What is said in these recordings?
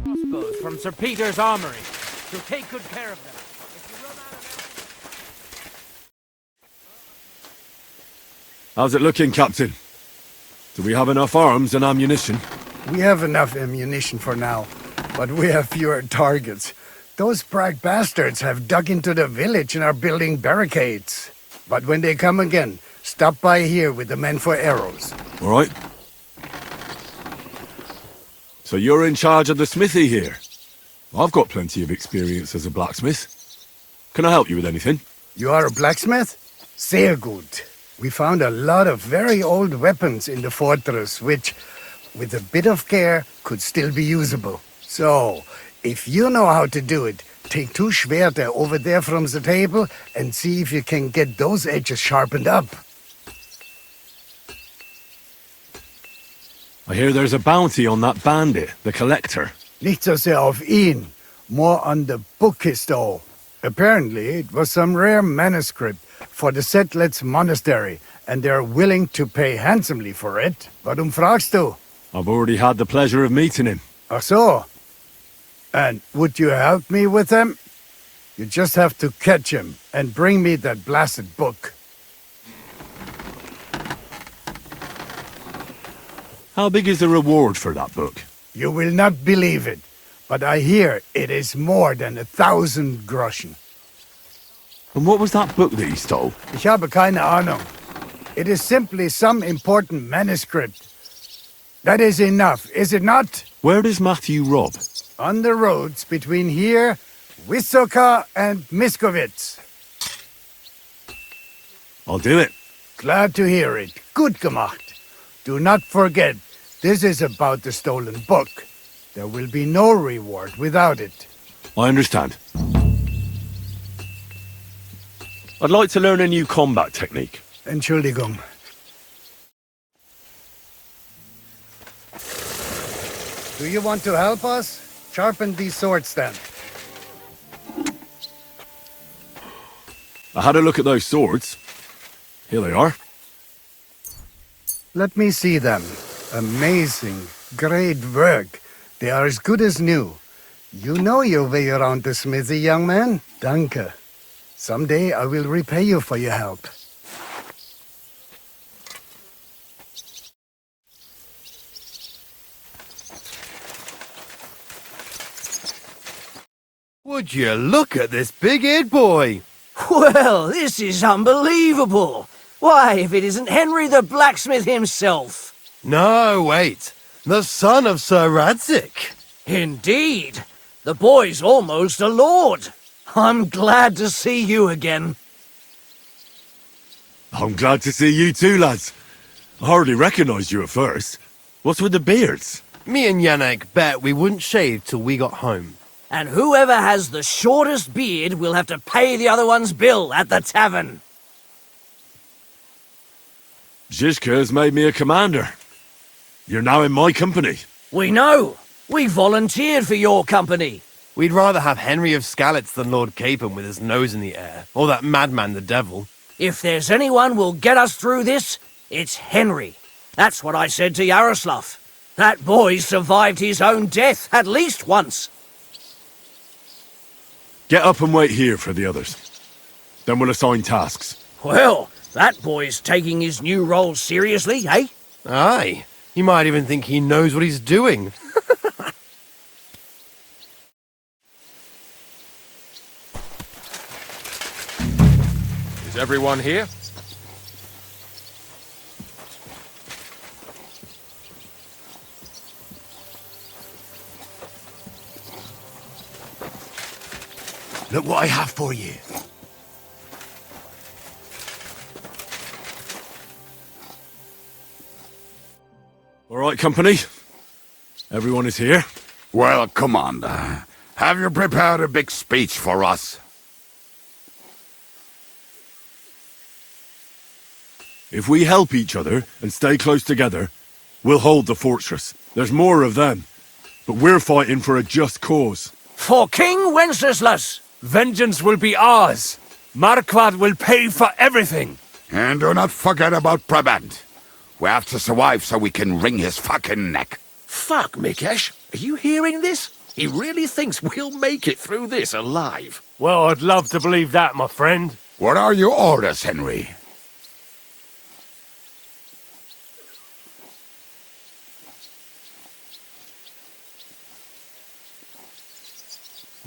Crossbows from Sir Peter's armory. So take good care of them. If you run out of How's it looking, Captain? Do we have enough arms and ammunition? We have enough ammunition for now, but we have fewer targets. Those brag bastards have dug into the village and are building barricades. But when they come again, stop by here with the men for arrows. All right. So you're in charge of the smithy here? I've got plenty of experience as a blacksmith. Can I help you with anything? You are a blacksmith? Sehr gut. We found a lot of very old weapons in the fortress, which, with a bit of care, could still be usable. So, if you know how to do it, take 2 Schwerter over there from the table and see if you can get those edges sharpened up. I hear there's a bounty on that bandit, the Collector. Nicht so sehr auf ihn, more on the book he stole. Apparently, it was some rare manuscript for the Settlers monastery, and they're willing to pay handsomely for it. Warum fragst du? I've already had the pleasure of meeting him. Ach so. And would you help me with him? You just have to catch him and bring me that blasted book. How big is the reward for that book? You will not believe it, but I hear it is more than 1,000 Groschen. And what was that book that he stole? Ich habe keine Ahnung. It is simply some important manuscript. That is enough, is it not? Where does Matthew rob? On the roads between here, Wysoka and Miskovitz. I'll do it. Glad to hear it. Gut gemacht. Do not forget, this is about the stolen book. There will be no reward without it. I understand. I'd like to learn a new combat technique. Entschuldigung. Do you want to help us? Sharpen these swords then. I had a look at those swords. Here they are. Let me see them. Amazing. Great work. They are as good as new. You know your way around the smithy, young man. Danke. Someday I will repay you for your help. Would you look at this big-eared boy? Well, this is unbelievable. Why, if it isn't Henry the blacksmith himself. No, wait. The son of Sir Radzik. Indeed. The boy's almost a lord. I'm glad to see you again. I'm glad to see you too, lads. I hardly recognised you at first. What's with the beards? Me and Yannick bet we wouldn't shave till we got home. And whoever has the shortest beard will have to pay the other one's bill at the tavern. Zizka has made me a commander. You're now in my company. We know. We volunteered for your company. We'd rather have Henry of Skalitz than Lord Capon with his nose in the air, or that madman the devil. If there's anyone will get us through this, it's Henry. That's what I said to Yaroslav. That boy survived his own death at least once. Get up and wait here for the others. Then we'll assign tasks. Well, that boy's taking his new role seriously, eh? Aye. You might even think he knows what he's doing. Is everyone here? Look what I have for you. All right, company. Everyone is here. Well, Commander, have you prepared a big speech for us? If we help each other and stay close together, we'll hold the fortress. There's more of them, but we're fighting for a just cause. For King Wenceslas! Vengeance will be ours. Marquardt will pay for everything. And do not forget about Brabant. We have to survive so we can wring his fucking neck. Fuck, Mikesh. Are you hearing this? He really thinks we'll make it through this alive. Well, I'd love to believe that, my friend. What are your orders, Henry?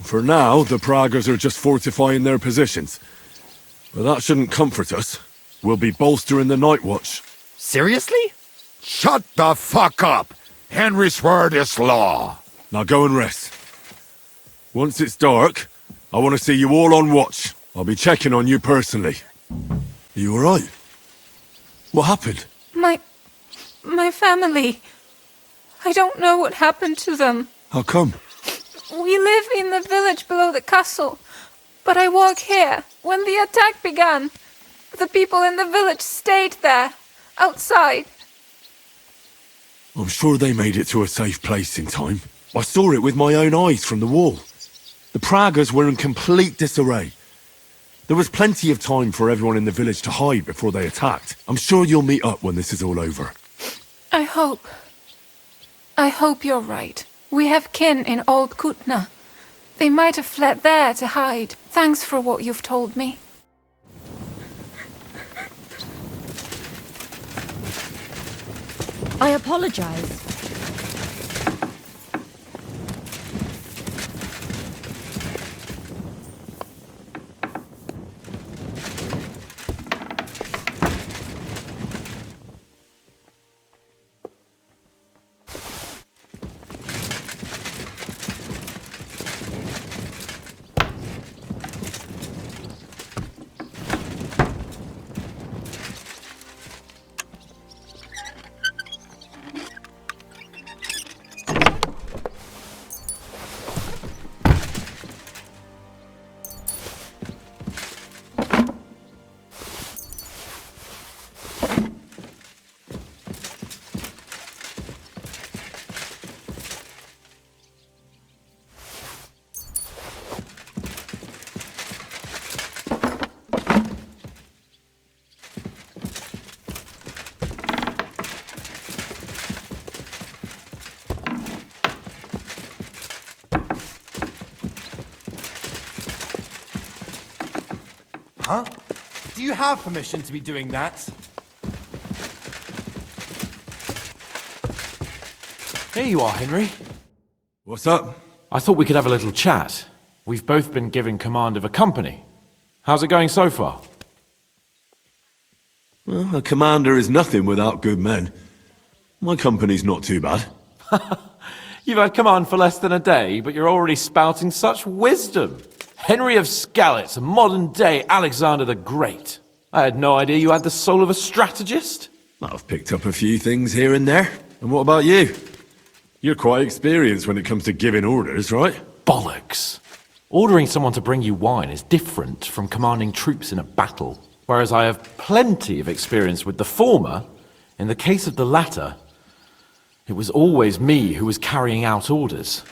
For now, the Pragas are just fortifying their positions. But that shouldn't comfort us. We'll be bolstering the night watch. Seriously? Shut the fuck up! Henry's word is law. Now go and rest. Once it's dark, I want to see you all on watch. I'll be checking on you personally. Are you alright? What happened? My family. I don't know what happened to them. How come? We live in the village below the castle, but I work here. When the attack began, the people in the village stayed there, outside. I'm sure they made it to a safe place in time. I saw it with my own eyes from the wall. The Pragas were in complete disarray. There was plenty of time for everyone in the village to hide before they attacked. I'm sure you'll meet up when this is all over. I hope you're right. We have kin in Old Kutna. They might have fled there to hide. Thanks for what you've told me. I apologize. Huh? Do you have permission to be doing that? Here you are, Henry. What's up? I thought we could have a little chat. We've both been given command of a company. How's it going so far? Well, a commander is nothing without good men. My company's not too bad. You've had command for less than a day, but you're already spouting such wisdom. Henry of Skalitz, a modern-day Alexander the Great. I had no idea you had the soul of a strategist. I've picked up a few things here and there. And what about you? You're quite experienced when it comes to giving orders, right? Bollocks. Ordering someone to bring you wine is different from commanding troops in a battle. Whereas I have plenty of experience with the former, in the case of the latter, it was always me who was carrying out orders.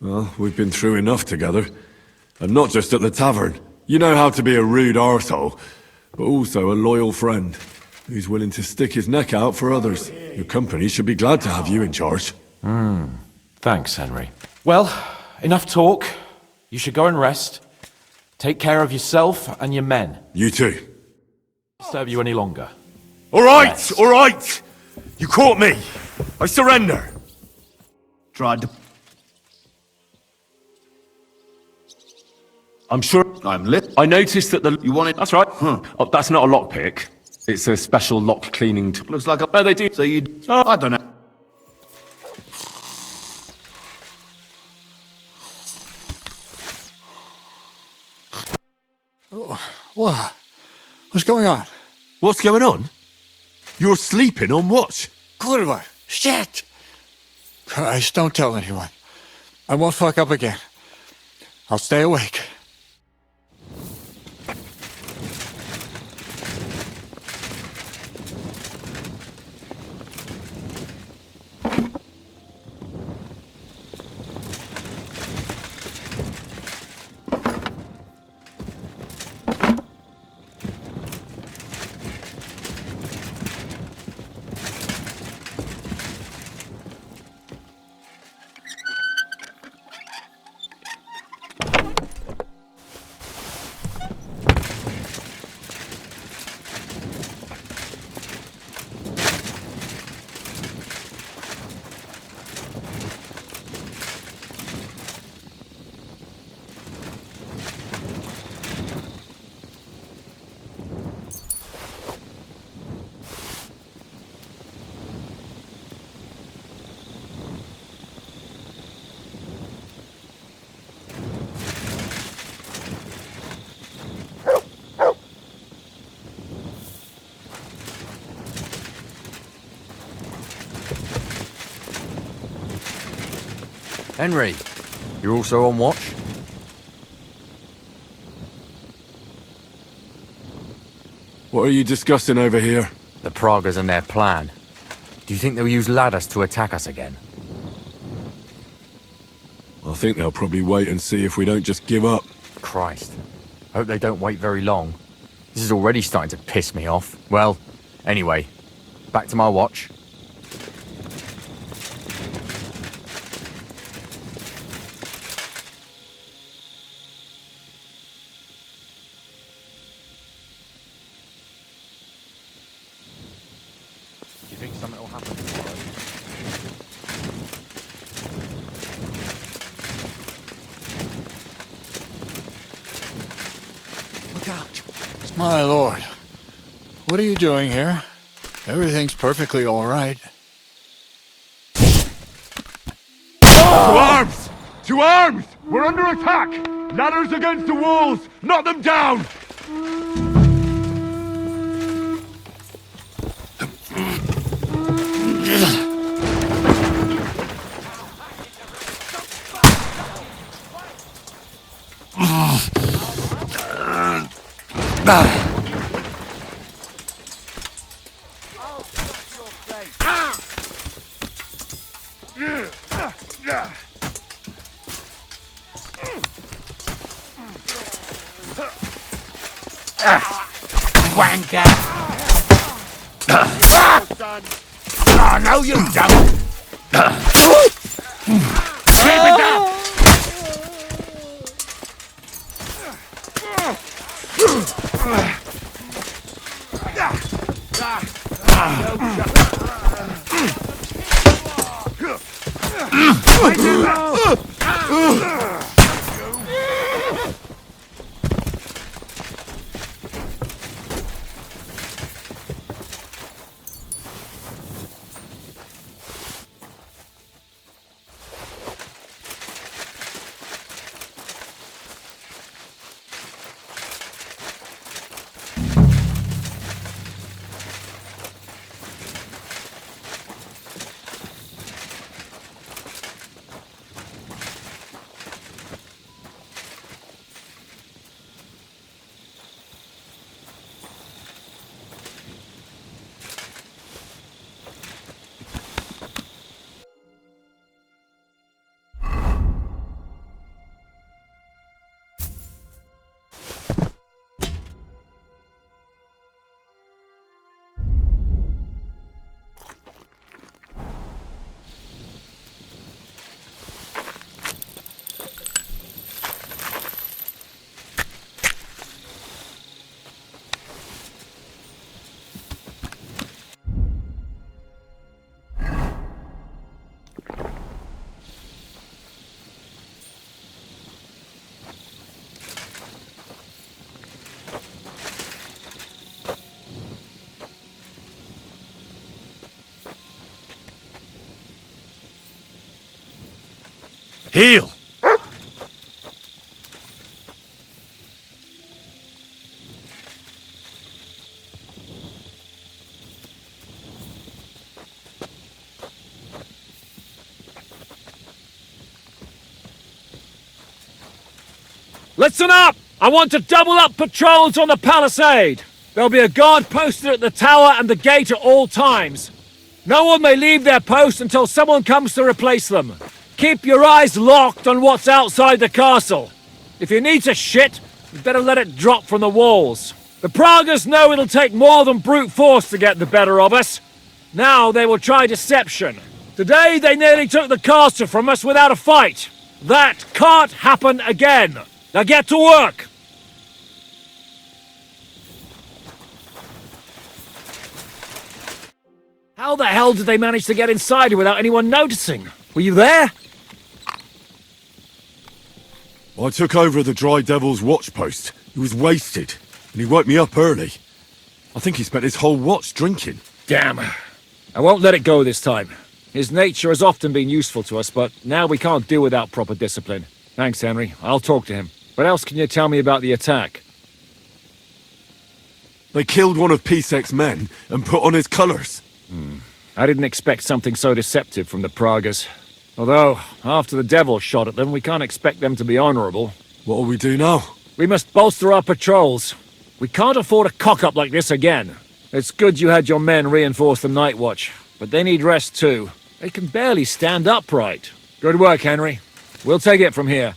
Well, we've been through enough together. And not just at the tavern. You know how to be a rude arsehole, but also a loyal friend who's willing to stick his neck out for others. Your company should be glad to have you in charge. Thanks, Henry. Well, enough talk. You should go and rest. Take care of yourself and your men. You too. Disturb you any longer. All right, Yes. all right! You caught me! I surrender! Tried to... I'm sure I'm lit. I noticed that the... You wanted... That's right. Oh, that's not a lockpick. It's a special lock cleaning tool. Looks like a... Oh, they do. So you... Oh, I don't know. What? What's going on? What's going on? You're sleeping on watch. Kurva! Shit! Christ, don't tell anyone. I won't fuck up again. I'll stay awake. Henry, you're also on watch? What are you discussing over here? The Pragas and their plan. Do you think they'll use ladders to attack us again? I think they'll probably wait and see if we don't just give up. Christ. Hope they don't wait very long. This is already starting to piss me off. Well, anyway, back to my watch. Do you think something will happen tomorrow? Look out. My lord. What are you doing here? Everything's perfectly all right. To arms! To arms! We're under attack! Ladders against the walls! Knock them down! Wanker! Oh, no, you don't! Keep it down! Heal! Listen up! I want to double up patrols on the palisade. There'll be a guard posted at the tower and the gate at all times. No one may leave their post until someone comes to replace them. Keep your eyes locked on what's outside the castle. If you need to shit, you better let it drop from the walls. The Pragas know it'll take more than brute force to get the better of us. Now they will try deception. Today they nearly took the castle from us without a fight. That can't happen again. Now get to work! How the hell did they manage to get inside here without anyone noticing? Were you there? I took over the Dry Devil's watch post. He was wasted, and he woke me up early. I think he spent his whole watch drinking. Damn. I won't let it go this time. His nature has often been useful to us, but now we can't do without proper discipline. Thanks, Henry. I'll talk to him. What else can you tell me about the attack? They killed one of Pisek's men and put on his colours. I didn't expect something so deceptive from the Pragas. Although, after the devil shot at them, we can't expect them to be honourable. What'll we do now? We must bolster our patrols. We can't afford a cock-up like this again. It's good you had your men reinforce the night watch, but they need rest too. They can barely stand upright. Good work, Henry. We'll take it from here.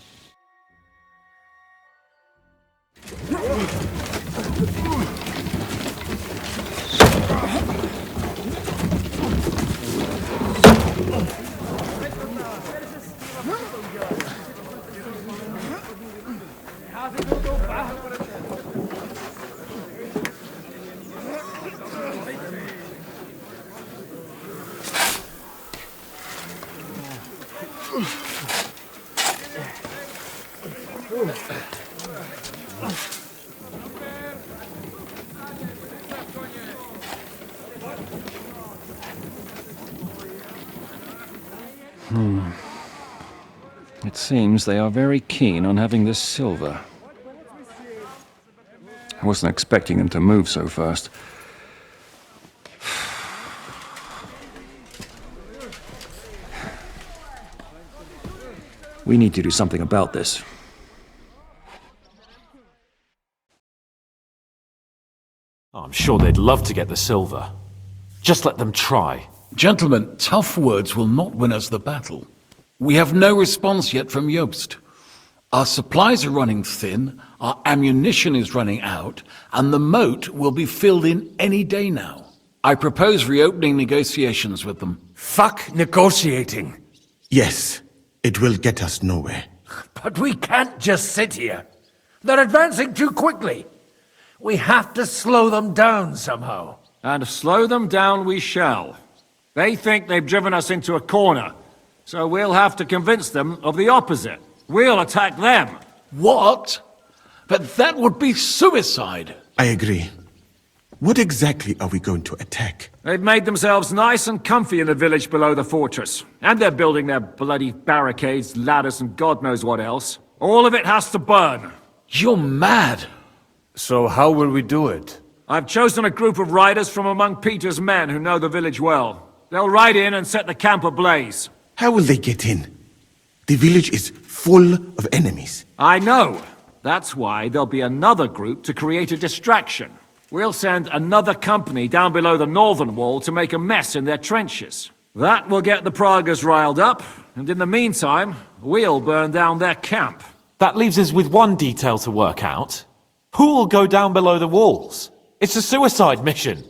It seems they are very keen on having this silver. I wasn't expecting them to move so fast. We need to do something about this. I'm sure they'd love to get the silver. Just let them try. Gentlemen, tough words will not win us the battle. We have no response yet from Jobst. Our supplies are running thin, our ammunition is running out, and the moat will be filled in any day now. I propose reopening negotiations with them. Fuck negotiating. Yes, it will get us nowhere. But we can't just sit here. They're advancing too quickly. We have to slow them down somehow. And slow them down we shall. They think they've driven us into a corner, so we'll have to convince them of the opposite. We'll attack them. What? But that would be suicide. I agree. What exactly are we going to attack? They've made themselves nice and comfy in the village below the fortress. And they're building their bloody barricades, ladders, and God knows what else. All of it has to burn. You're mad. So how will we do it? I've chosen a group of riders from among Peter's men who know the village well. They'll ride in and set the camp ablaze. How will they get in? The village is full of enemies. I know. That's why there'll be another group to create a distraction. We'll send another company down below the northern wall to make a mess in their trenches. That will get the Pragas riled up, and in the meantime, we'll burn down their camp. That leaves us with one detail to work out. Who will go down below the walls? It's a suicide mission.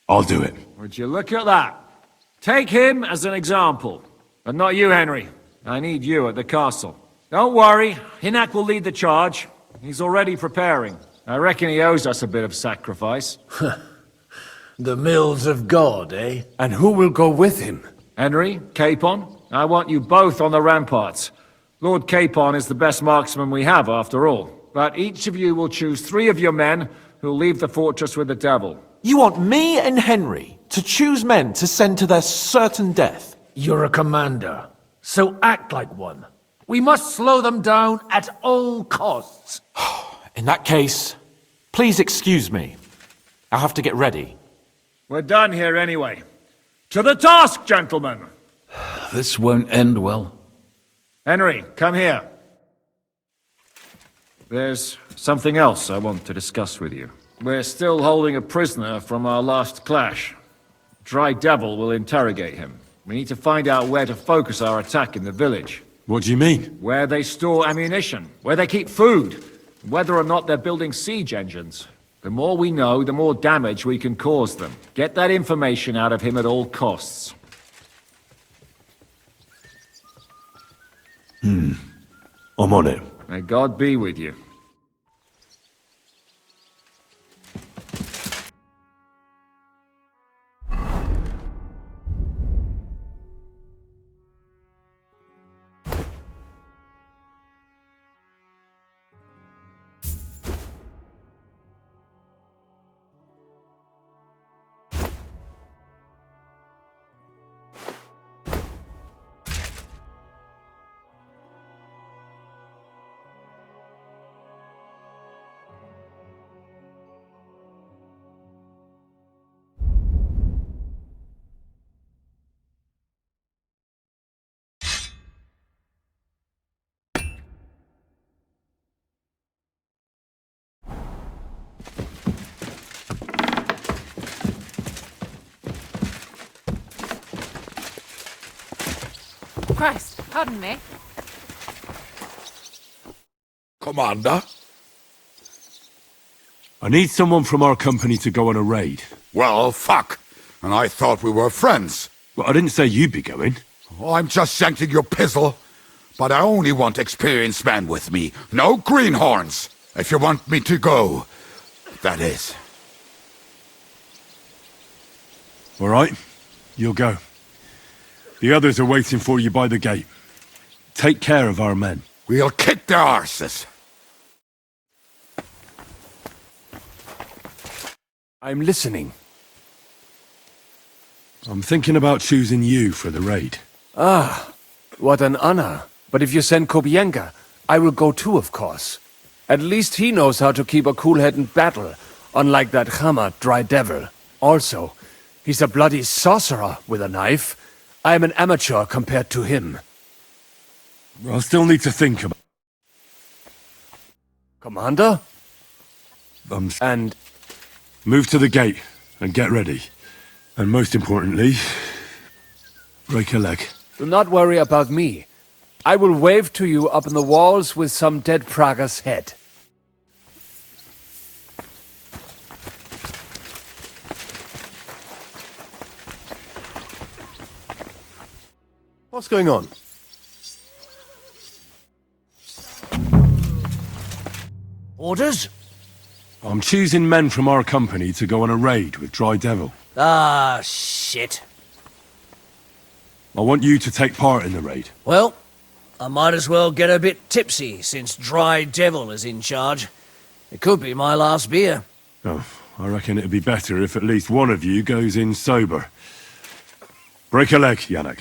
I'll do it. Would you look at that? Take him as an example. But not you, Henry. I need you at the castle. Don't worry, Hinak will lead the charge. He's already preparing. I reckon he owes us a bit of sacrifice. The mills of God, eh? And who will go with him? Henry, Capon, I want you both on the ramparts. Lord Capon is the best marksman we have, after all. But each of you will choose 3 of your men who'll leave the fortress with the devil. You want me and Henry to choose men to send to their certain death? You're a commander, so act like one. We must slow them down at all costs. In that case, please excuse me. I have to get ready. We're done here anyway. To the task, gentlemen! This won't end well. Henry, come here. There's something else I want to discuss with you. We're still holding a prisoner from our last clash. Dry Devil will interrogate him. We need to find out where to focus our attack in the village. What do you mean? Where they store ammunition, where they keep food, whether or not they're building siege engines. The more we know, the more damage we can cause them. Get that information out of him at all costs. I'm on it. May God be with you. Christ, pardon me. Commander? I need someone from our company to go on a raid. Well, fuck. And I thought we were friends. Well, I didn't say you'd be going. I'm just shanking your pizzle. But I only want experienced men with me. No greenhorns. If you want me to go, that is. All right, you'll go. The others are waiting for you by the gate. Take care of our men. We'll kick their arses. I'm listening. I'm thinking about choosing you for the raid. Ah, what an honor. But if you send Kobienka, I will go too, of course. At least he knows how to keep a cool head in battle, unlike that Chama dry devil. Also, he's a bloody sorcerer with a knife. I am an amateur compared to him. I'll still need to think about... Commander? And... Move to the gate and get ready. And most importantly, break a leg. Do not worry about me. I will wave to you up in the walls with some dead Praga's head. What's going on? Orders? I'm choosing men from our company to go on a raid with Dry Devil. Ah, shit. I want you to take part in the raid. Well, I might as well get a bit tipsy since Dry Devil is in charge. It could be my last beer. Oh, I reckon it'd be better if at least one of you goes in sober. Break a leg, Yannick.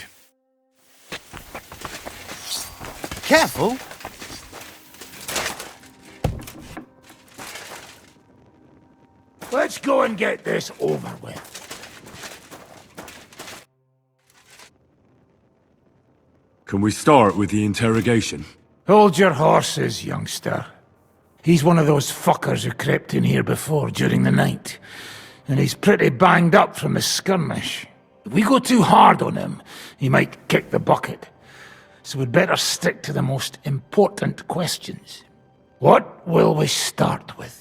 Careful. Let's go and get this over with. Can we start with the interrogation? Hold your horses, youngster. He's one of those fuckers who crept in here before during the night. And he's pretty banged up from the skirmish. If we go too hard on him, he might kick the bucket. So we'd better stick to the most important questions. What will we start with?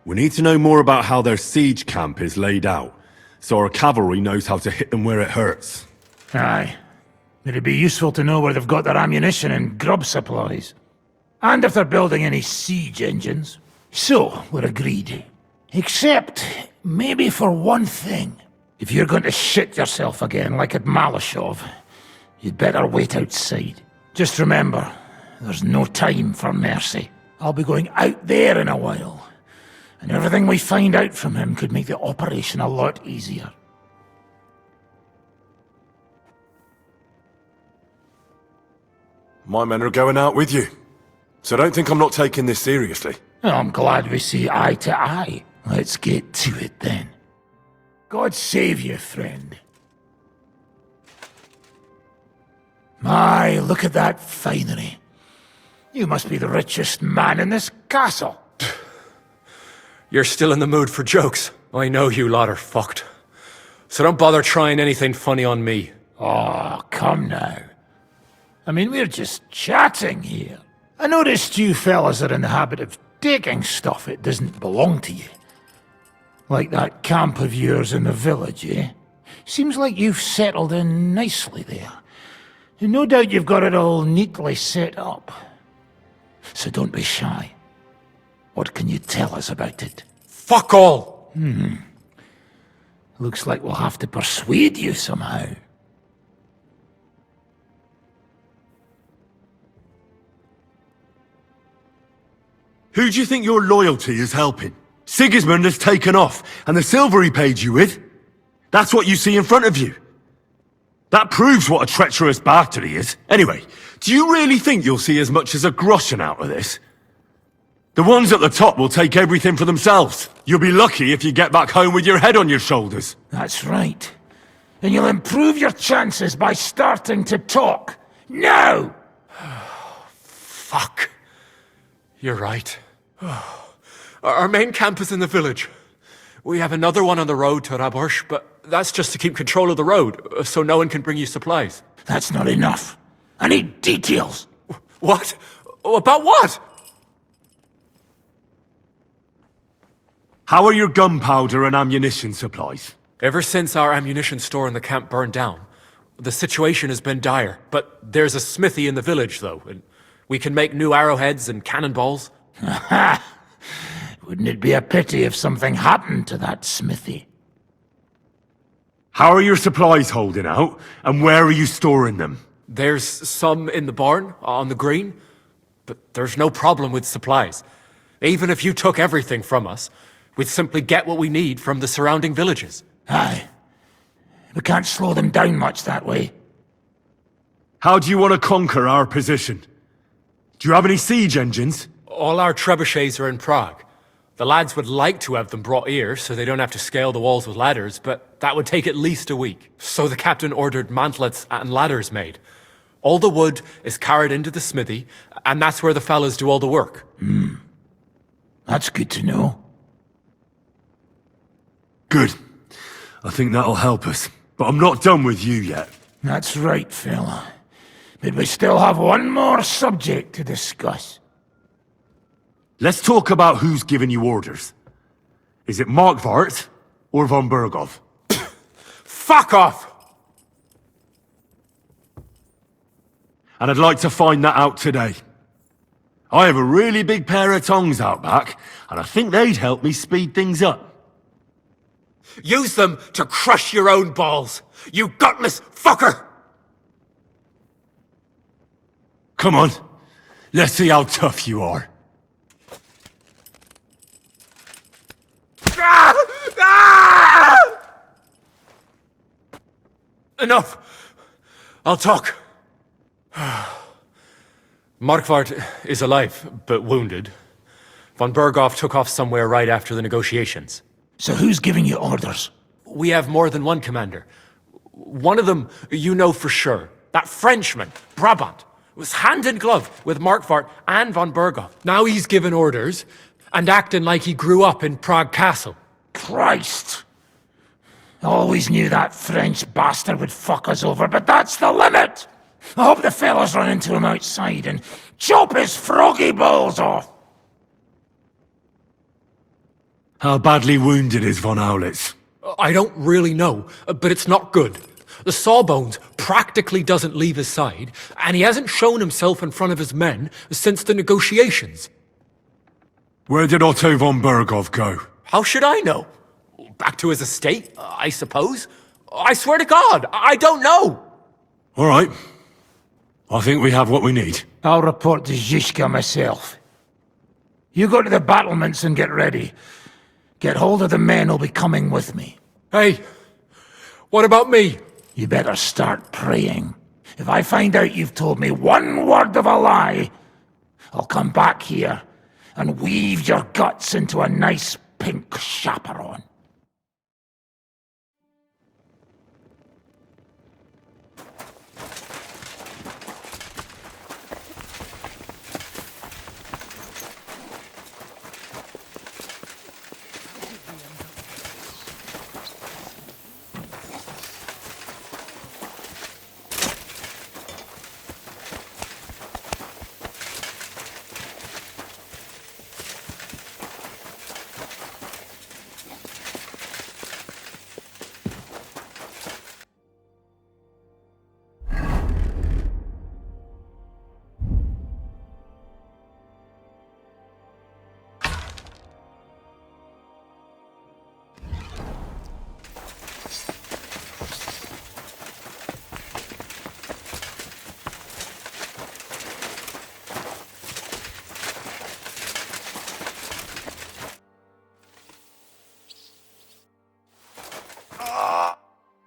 We need to know more about how their siege camp is laid out, so our cavalry knows how to hit them where it hurts. Aye. It'd be useful to know where they've got their ammunition and grub supplies. And if they're building any siege engines. So, we're agreed. Except, maybe for one thing. If you're going to shit yourself again like at Malashov, you'd better wait outside. Just remember, there's no time for mercy. I'll be going out there in a while. And everything we find out from him could make the operation a lot easier. My men are going out with you, so don't think I'm not taking this seriously. Well, I'm glad we see eye to eye. Let's get to it then. God save you, friend. My, look at that finery. You must be the richest man in this castle. You're still in the mood for jokes. I know you lot are fucked. So don't bother trying anything funny on me. Oh, come now. I mean, we're just chatting here. I noticed you fellas are in the habit of taking stuff that doesn't belong to you. Like that camp of yours in the village, eh? Seems like you've settled in nicely there. And no doubt you've got it all neatly set up. So don't be shy. What can you tell us about it? Fuck all! Looks like we'll have to persuade you somehow. Who do you think your loyalty is helping? Sigismund has taken off, and the silver he paid you with? That's what you see in front of you. That proves what a treacherous bastard he is. Anyway, do you really think you'll see as much as a groschen out of this? The ones at the top will take everything for themselves. You'll be lucky if you get back home with your head on your shoulders. That's right. And you'll improve your chances by starting to talk. Now! Fuck. You're right. Our main camp is in the village. We have another one on the road to Raborsh, but that's just to keep control of the road, so no one can bring you supplies. That's not enough. I need details. What? About what? How are your gunpowder and ammunition supplies? Ever since our ammunition store in the camp burned down, the situation has been dire. But there's a smithy in the village, though, and we can make new arrowheads and cannonballs. Aha! Wouldn't it be a pity if something happened to that smithy? How are your supplies holding out, and where are you storing them? There's some in the barn, on the green, but there's no problem with supplies. Even if you took everything from us, we'd simply get what we need from the surrounding villages. Aye. We can't slow them down much that way. How do you want to conquer our position? Do you have any siege engines? All our trebuchets are in Prague. The lads would like to have them brought here so they don't have to scale the walls with ladders, but that would take at least a week. So the captain ordered mantlets and ladders made. All the wood is carried into the smithy, and that's where the fellas do all the work. That's good to know. Good. I think that'll help us. But I'm not done with you yet. That's right, fella. But we still have one more subject to discuss. Let's talk about who's giving you orders. Is it Markvart or von Bergov? Fuck off! And I'd like to find that out today. I have a really big pair of tongs out back, and I think they'd help me speed things up. Use them to crush your own balls, you gutless fucker! Come on, let's see how tough you are. Enough! I'll talk. Markvart is alive, but wounded. Von Berghoff took off somewhere right after the negotiations. So who's giving you orders? We have more than one commander. One of them you know for sure. That Frenchman, Brabant, was hand in glove with Markvart and von Berghoff. Now he's given orders and acting like he grew up in Prague Castle. Christ! Always knew that French bastard would fuck us over, but that's the limit! I hope the fellas run into him outside and chop his froggy balls off! How badly wounded is von Aulitz? I don't really know, but it's not good. The sawbones practically doesn't leave his side, and he hasn't shown himself in front of his men since the negotiations. Where did Otto von Berghoff go? How should I know? Back to his estate, I suppose? I swear to God, I don't know! All right. I think we have what we need. I'll report to Zhishka myself. You go to the battlements and get ready. Get hold of the men who'll be coming with me. Hey, what about me? You better start praying. If I find out you've told me one word of a lie, I'll come back here and weave your guts into a nice pink chaperone.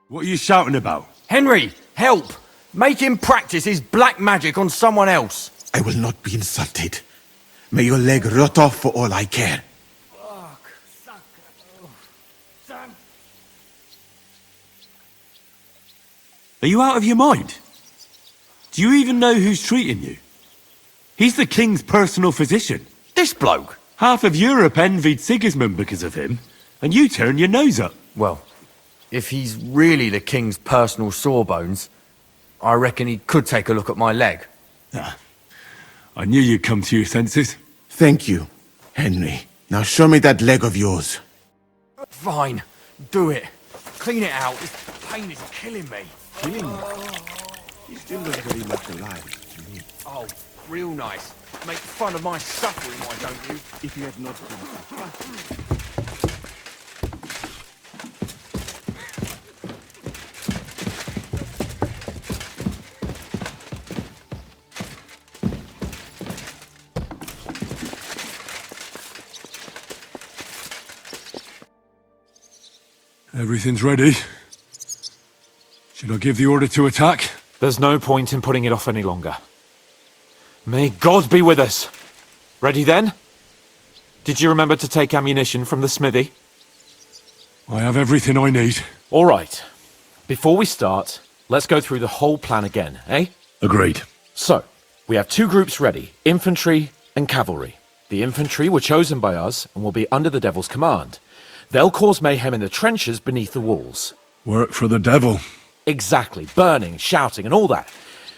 What are you shouting about? Henry, help! Make him practice his black magic on someone else. I will not be insulted. May your leg rot off for all I care. Are you out of your mind? Do you even know who's treating you? He's the king's personal physician. This bloke? Half of Europe envied Sigismund because of him, And you turn your nose up. Well, if he's really the king's personal sawbones, I reckon he could take a look at my leg. I knew you'd come to your senses. Thank you, Henry. Now show me that leg of yours. Fine, do it. Clean it out. This pain is killing me. Killing you? He still looks very much alive to me. Oh, real nice. Make fun of my suffering, why don't you? If you had not come. Everything's ready. Should I give the order to attack? There's no point in putting it off any longer. May God be with us. Ready then? Did you remember to take ammunition from the smithy? I have everything I need. All right. Before we start, let's go through the whole plan again, eh? Agreed. So, we have two groups ready, infantry and cavalry. The infantry were chosen by us and will be under the Devil's command. They'll cause mayhem in the trenches beneath the walls. Work for the devil. Exactly, burning, shouting and all that.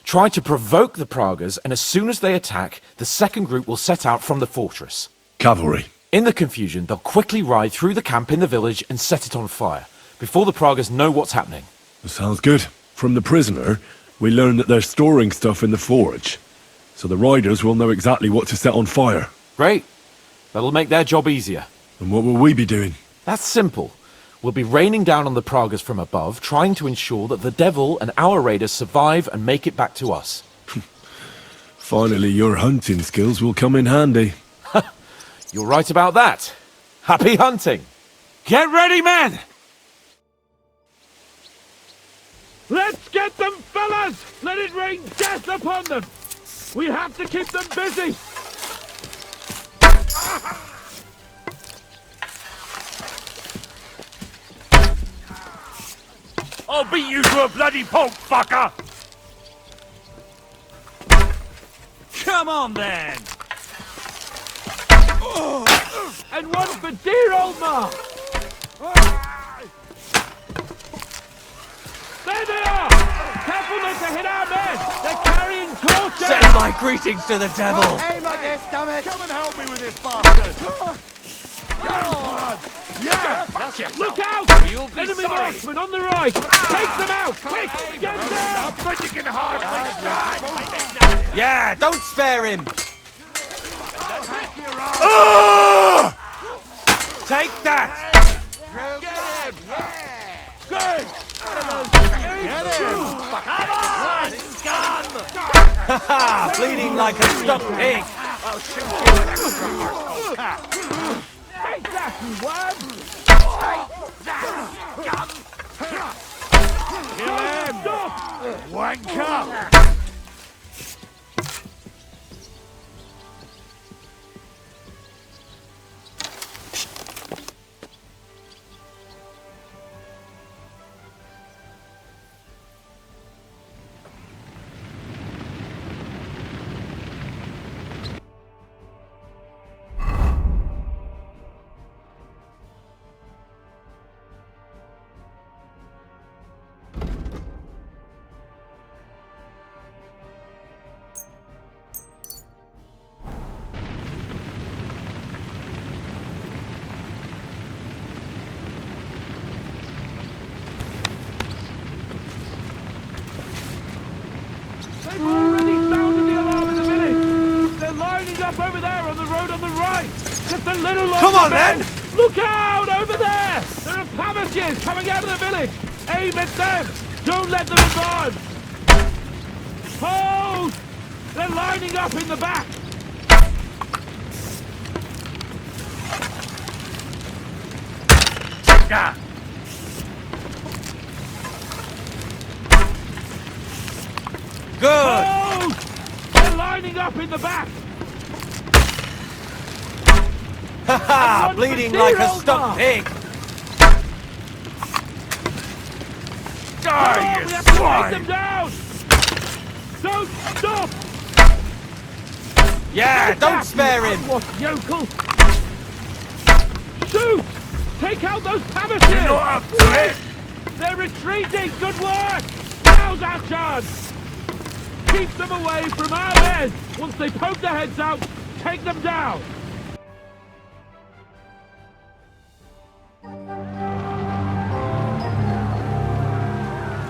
Try to provoke the Pragas, and as soon as they attack, the second group will set out from the fortress. Cavalry. In the confusion, they'll quickly ride through the camp in the village and set it on fire, before the Pragas know what's happening. Sounds good. From the prisoner, we learned that they're storing stuff in the forge, so the riders will know exactly what to set on fire. Great. That'll make their job easier. And what will we be doing? That's simple. We'll be raining down on the Pragas from above, trying to ensure that the devil and our raiders survive and make it back to us. Finally, your hunting skills will come in handy. You're right about that. Happy hunting. Get ready, men! Let's get them, fellas! Let it rain death upon them! We have to keep them busy! I'll beat you to a bloody pulp, fucker! Come on, then! And one for dear old Ma! There they are! Careful not to hit our men! They're carrying torches! Send my greetings to the devil! Aim like this, damn it! Come and help me with this bastard! Yeah! Look out! Enemy marksmen on the right! Take them out! Quick! Get down! But you can hardly Yeah, don't spare him! Take that! Good! Haha! Bleeding like a stuck pig! I'll shoot you! Take that, you worm! Kill him! Stop! Wanker! They've already sounded the alarm in the village! They're lining up over there on the road on the right! Just a little longer! Come on, men. then! Look out over there! There are Pavashes coming out of the village! Aim at them! Don't let them advance! Hold! They're lining up in the back! Ah. Good! Hold! They're lining up in the back! Haha! Bleeding like a stuck pig! Die, you we have to take swine! them down! Don't stop! Yeah, don't spare him! What, yokel? Shoot! Take Take out those palaces! You're not up to it! They're retreating! Good work! Now's our chance! Keep them away from our men! Once they poke their heads out, take them down!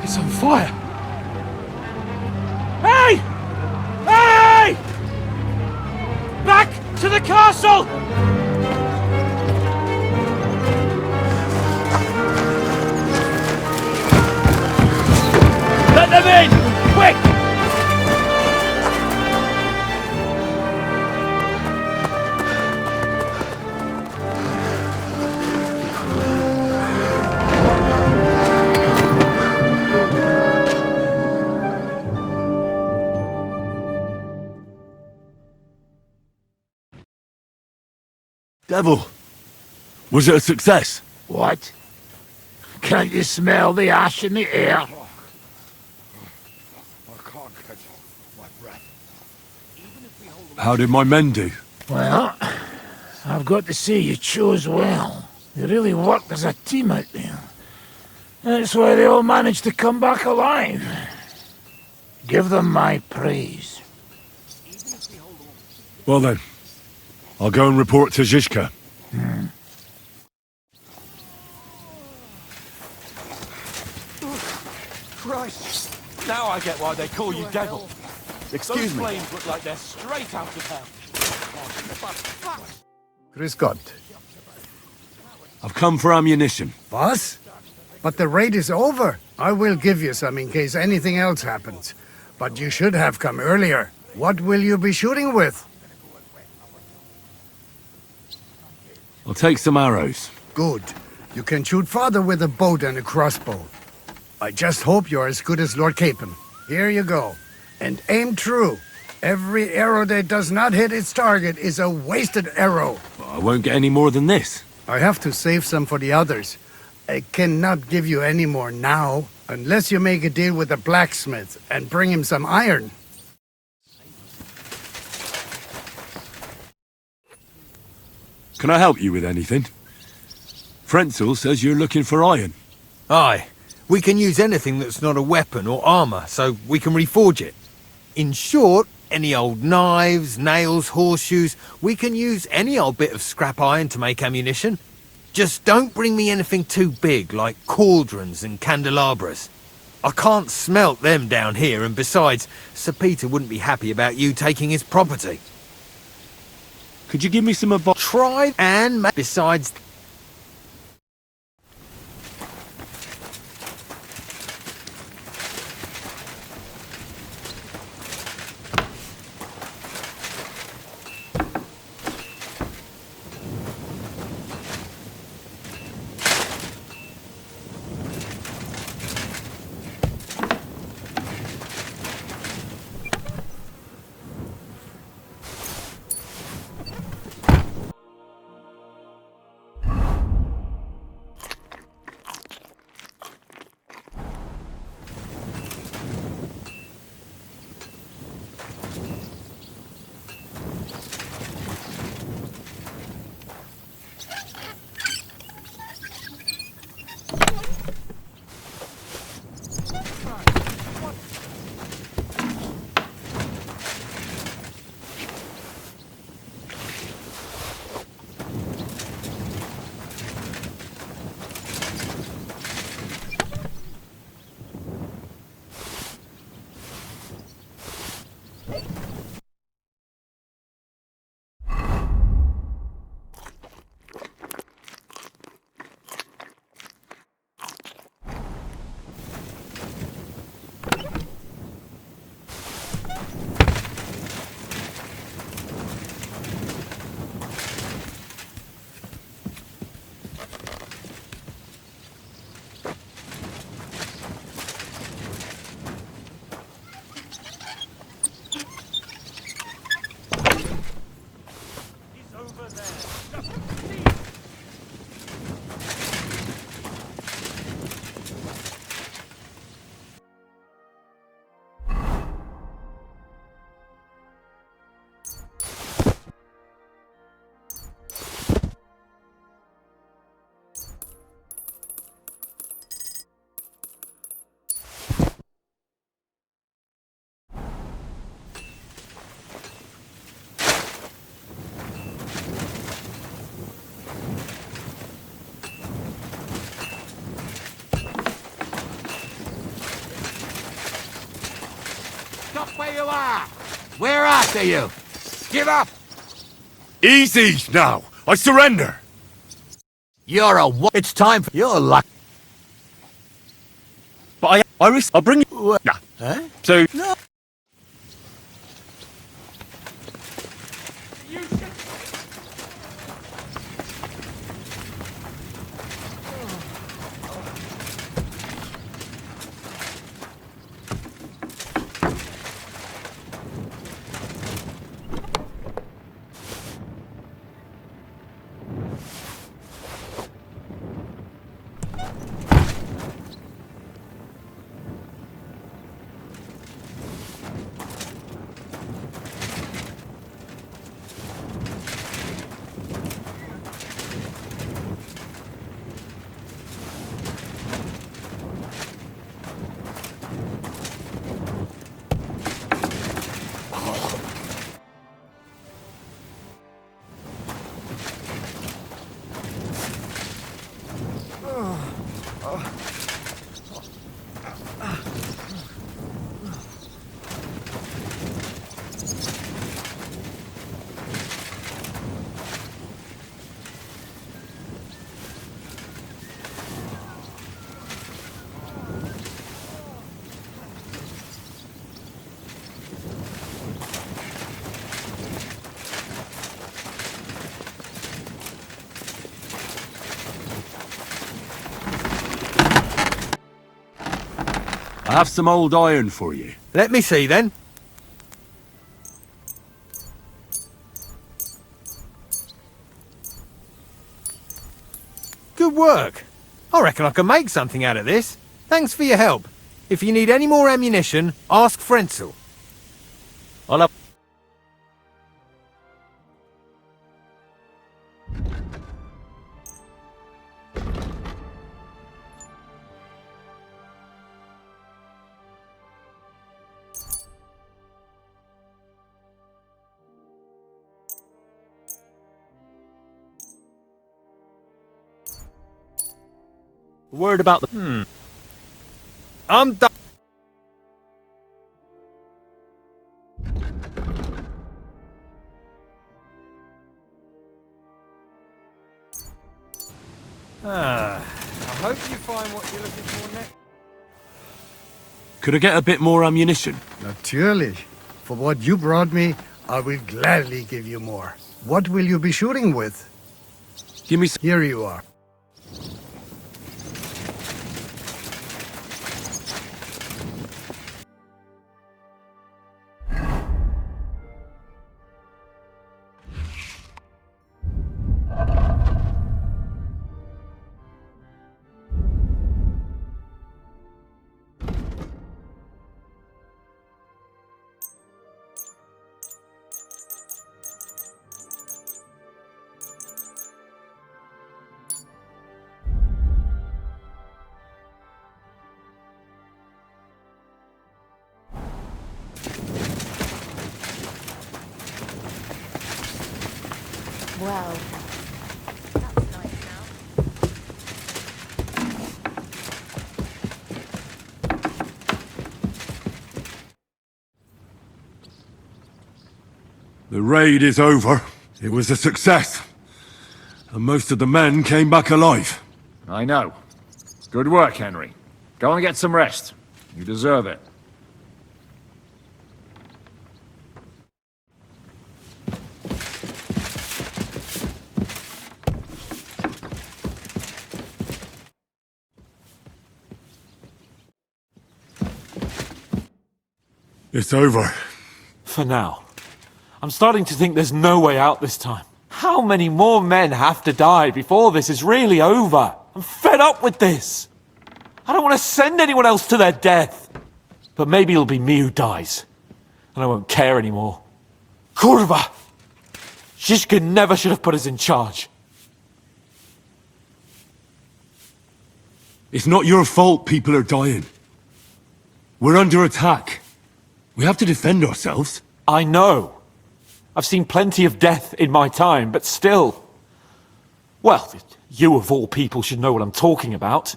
It's on fire! Hey! Hey! Back to the castle! Let them in! Quick! Devil, was it a success? What? Can't you smell the ash in the air? I can't catch my breath. How did my men do? Well, I've got to say you chose well. You really worked as a team out there. That's why they all managed to come back alive. Give them my praise. Well then, I'll go and report to Zizka. Christ! Now I get why they call you Devil. Excuse Those me. flames look like they're straight out of hell. Grüß Gott. I've come for ammunition. Boss? But the raid is over. I will give you some in case anything else happens. But you should have come earlier. What will you be shooting with? I'll take some arrows. Good. You can shoot farther with a bow than a crossbow. I just hope you're as good as Lord Capon. Here you go. And aim true. Every arrow that does not hit its target is a wasted arrow. I won't get any more than this. I have to save some for the others. I cannot give you any more now, unless you make a deal with the blacksmith and bring him some iron. Can I help you with anything? Frenzel says you're looking for iron. Aye. We can use anything that's not a weapon or armour, so we can reforge it. In short, any old knives, nails, horseshoes, we can use any old bit of scrap iron to make ammunition. Just don't bring me anything too big, like cauldrons and candelabras. I can't smelt them down here, and besides, Sir Peter wouldn't be happy about you taking his property. Could you give me some advice? Try and besides... are! Where are you? Give up! Easy now! I surrender! You're a what? It's time for your luck. But I'll bring you... Nah. Huh? So... No. I have some old iron for you. Let me see then. Good work. I reckon I can make something out of this. Thanks for your help. If you need any more ammunition, ask Frenzel. I'll have... Word about the... I'm done. I hope you find what you're looking for next. Could I get a bit more ammunition? Natürlich. For what you brought me, I will gladly give you more. What will you be shooting with? Give me Here you are. Well, that's nice now. The raid is over. It was a success. And most of the men came back alive. I know. Good work, Henry. Go and get some rest. You deserve it. It's over. For now. I'm starting to think there's no way out this time. How many more men have to die before this is really over? I'm fed up with this. I don't want to send anyone else to their death. But maybe it'll be me who dies. And I won't care anymore. Kurva! Shishka never should have put us in charge. It's not your fault people are dying. We're under attack. We have to defend ourselves. I know. I've seen plenty of death in my time, but still. Well, you of all people should know what I'm talking about.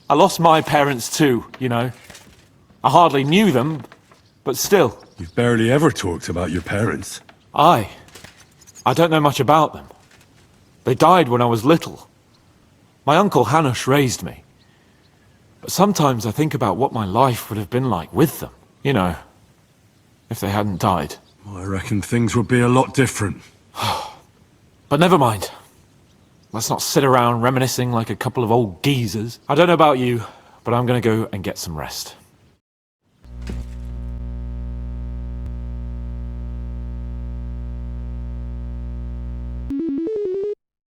I lost my parents too, you know. I hardly knew them, But still... You've barely ever talked about your parents. I don't know much about them. They died when I was little. My uncle Hanush raised me. But sometimes I think about what my life would have been like with them. You know, if they hadn't died. I reckon things would be a lot different. But never mind. Let's not sit around reminiscing like a couple of old geezers. I don't know about you, but I'm gonna go and get some rest.